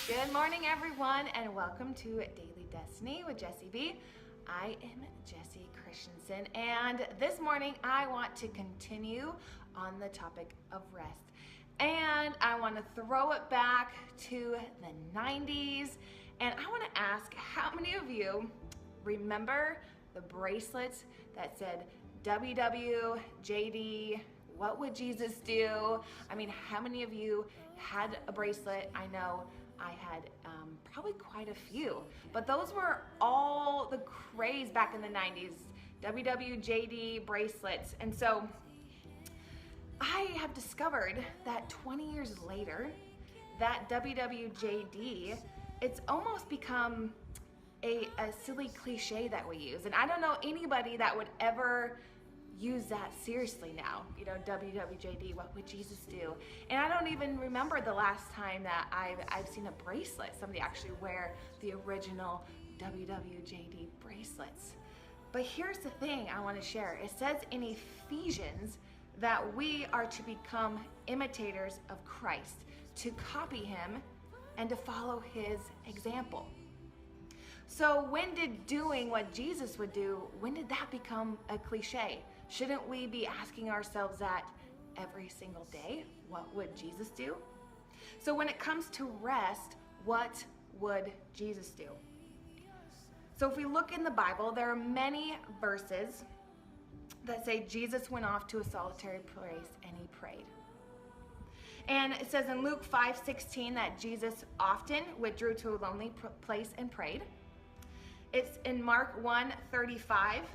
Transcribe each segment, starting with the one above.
Good morning, everyone, and welcome to Daily Destiny with Jessie B. I am Jessie Christensen, and this morning I want to continue on the topic of rest. And I want to throw it back to the 90s, and I want to ask how many of you remember the bracelets that said WWJD, what would Jesus do? I mean, how many of you had a bracelet? I know I had probably quite a few, but those were all the craze back in the 90s, WWJD bracelets. And so I have discovered that 20 years later, that WWJD, it's almost become a silly cliche that we use. And I don't know anybody that would ever use that seriously now. You know, WWJD, what would Jesus do? And I don't even remember the last time that I've seen a bracelet, somebody actually wear the original WWJD bracelets. But here's the thing I want to share. It says in Ephesians that we are to become imitators of Christ, to copy him and to follow his example. So when did doing what Jesus would do, when did that become a cliche? Shouldn't we be asking ourselves that every single day? What would Jesus do? So when it comes to rest, what would Jesus do? So if we look in the Bible, there are many verses that say Jesus went off to a solitary place and he prayed. And it says in Luke 5:16 that Jesus often withdrew to a lonely place and prayed. It's in Mark 1:35.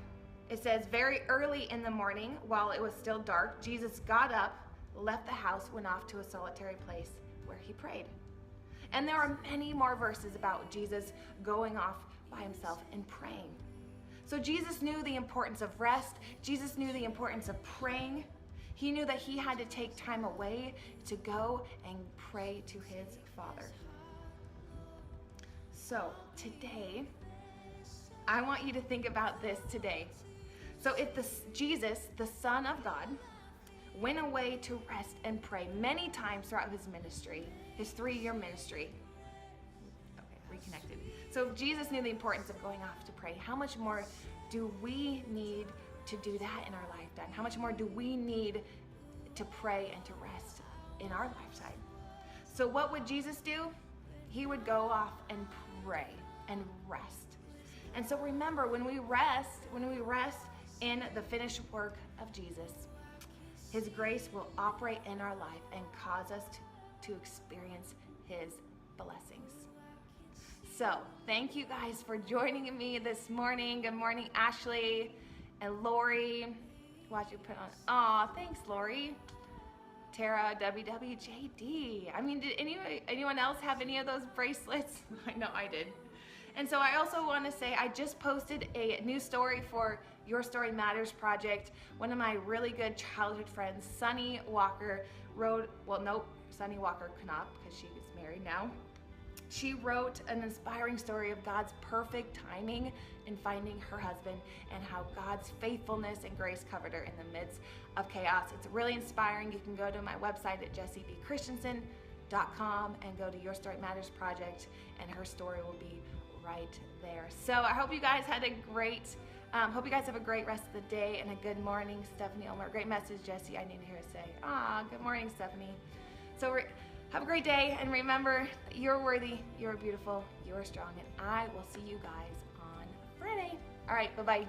It says, very early in the morning, while it was still dark, Jesus got up, left the house, went off to a solitary place where he prayed. And there are many more verses about Jesus going off by himself and praying. So Jesus knew the importance of rest. Jesus knew the importance of praying. He knew that he had to take time away to go and pray to his Father. So today, I want you to think about this today. So if Jesus, the Son of God, went away to rest and pray many times throughout his ministry, his 3-year ministry. Okay, reconnected. So if Jesus knew the importance of going off to pray, how much more do we need to do that in our lifetime? How much more do we need to pray and to rest in our lifetime? So what would Jesus do? He would go off and pray and rest. And so remember, when we rest in the finished work of Jesus, his grace will operate in our life and cause us to experience his blessings. So thank you guys for joining me this morning. Good morning, Ashley and Lori. Watch you put on. Aw, thanks, Lori. Tara, WWJD. I mean, did anyone else have any of those bracelets? I know I did. And so I also want to say I just posted a new story for Your Story Matters project. One of my really good childhood friends, Sunny Walker, Sunny Walker cannot because she is married now. She wrote an inspiring story of God's perfect timing in finding her husband and how God's faithfulness and grace covered her in the midst of chaos. It's really inspiring. You can go to my website at jessiebchristensen.com and go to Your Story Matters project, and her story will be right there. So I hope you guys had a great, hope you guys have a great rest of the day and a good morning. Stephanie Elmer, great message, Jessie. I need to hear her say, good morning, Stephanie. So have a great day, and remember that you're worthy, you're beautiful, you're strong, and I will see you guys on Friday. All right, bye-bye.